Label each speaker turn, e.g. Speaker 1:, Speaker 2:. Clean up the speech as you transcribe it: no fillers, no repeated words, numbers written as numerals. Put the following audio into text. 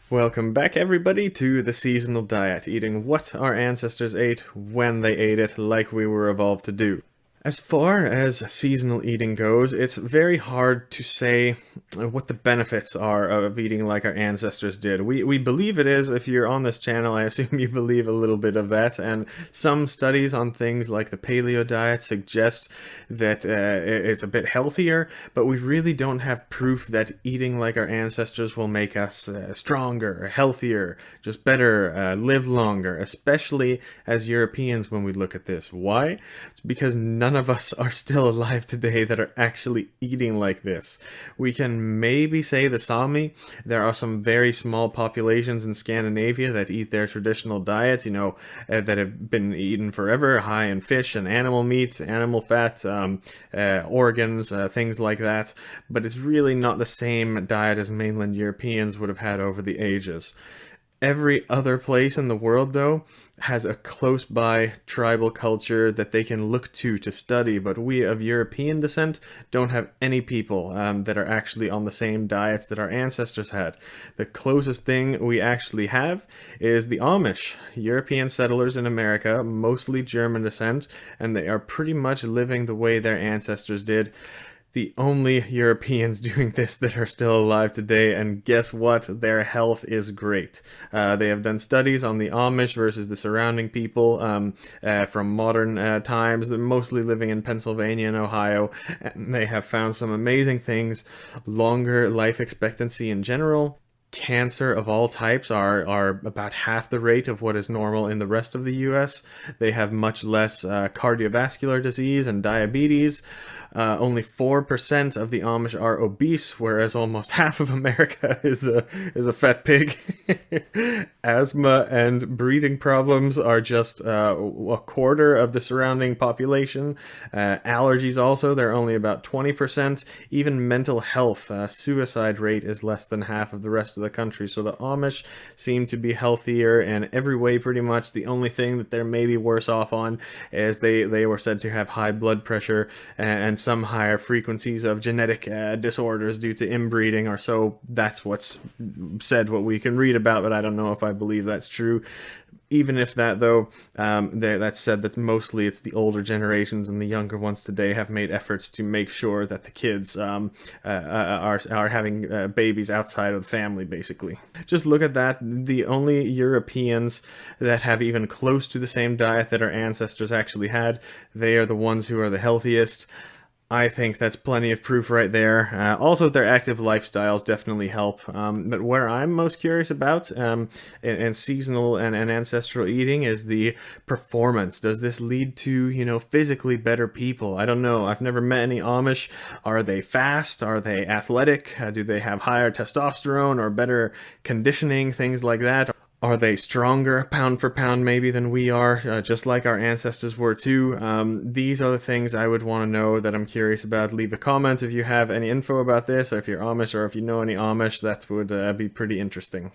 Speaker 1: Welcome back, everybody, to the seasonal diet, eating what our ancestors ate when they ate it, like we were evolved to do. As far as seasonal eating goes, it's very hard to say what the benefits are of eating like our ancestors did. We believe it is. If you're on this channel, I assume you believe a little bit of that. And some studies on things like the paleo diet suggest that it's a bit healthier, but we really don't have proof that eating like our ancestors will make us stronger, healthier, just better, live longer, especially as Europeans when we look at this. Why? It's because none of us are still alive today that are actually eating like this. We can maybe say the Sami. There are some very small populations in Scandinavia that eat their traditional diet, that have been eaten forever, high in fish and animal meat, animal fat, organs, things like that. But it's really not the same diet as mainland Europeans would have had over the ages. Every other place in the world, though, has a close by tribal culture that they can look to study, but we of European descent don't have any people that are actually on the same diets that our ancestors had. The closest thing we actually have is the Amish, European settlers in America, mostly German descent, and they are pretty much living the way their ancestors did. The only Europeans doing this that are still alive today, and guess what? Their health is great. They have done studies on the Amish versus the surrounding people from modern times, mostly living in Pennsylvania and Ohio, and they have found some amazing things. Longer life expectancy in general. Cancer of all types are about half the rate of what is normal in the rest of the US. They have much less cardiovascular disease and diabetes. Only 4% of the Amish are obese, whereas almost half of America is a fat pig. Asthma and breathing problems are just a quarter of the surrounding population. Allergies also, they're only about 20%. Even mental health, suicide rate is less than half of the rest of the country. So the Amish seem to be healthier in every way pretty much. The only thing that they're maybe worse off on is they were said to have high blood pressure and some higher frequencies of genetic disorders due to inbreeding, or so that's what's said, what we can read about, but I don't know if I believe that's true. Even if that, though, that's said that mostly it's the older generations, and the younger ones today have made efforts to make sure that the kids are having babies outside of the family, basically. Just look at that. The only Europeans that have even close to the same diet that our ancestors actually had, they are the ones who are the healthiest. I think that's plenty of proof right there. Also, their active lifestyles definitely help. But where I'm most curious about in seasonal and ancestral eating is the performance. Does this lead to, physically better people? I don't know. I've never met any Amish. Are they fast? Are they athletic? Do they have higher testosterone or better conditioning? Things like that. Are they stronger, pound for pound, maybe, than we are, just like our ancestors were too? These are the things I would want to know, that I'm curious about. Leave a comment if you have any info about this, or if you're Amish, or if you know any Amish. That would be pretty interesting.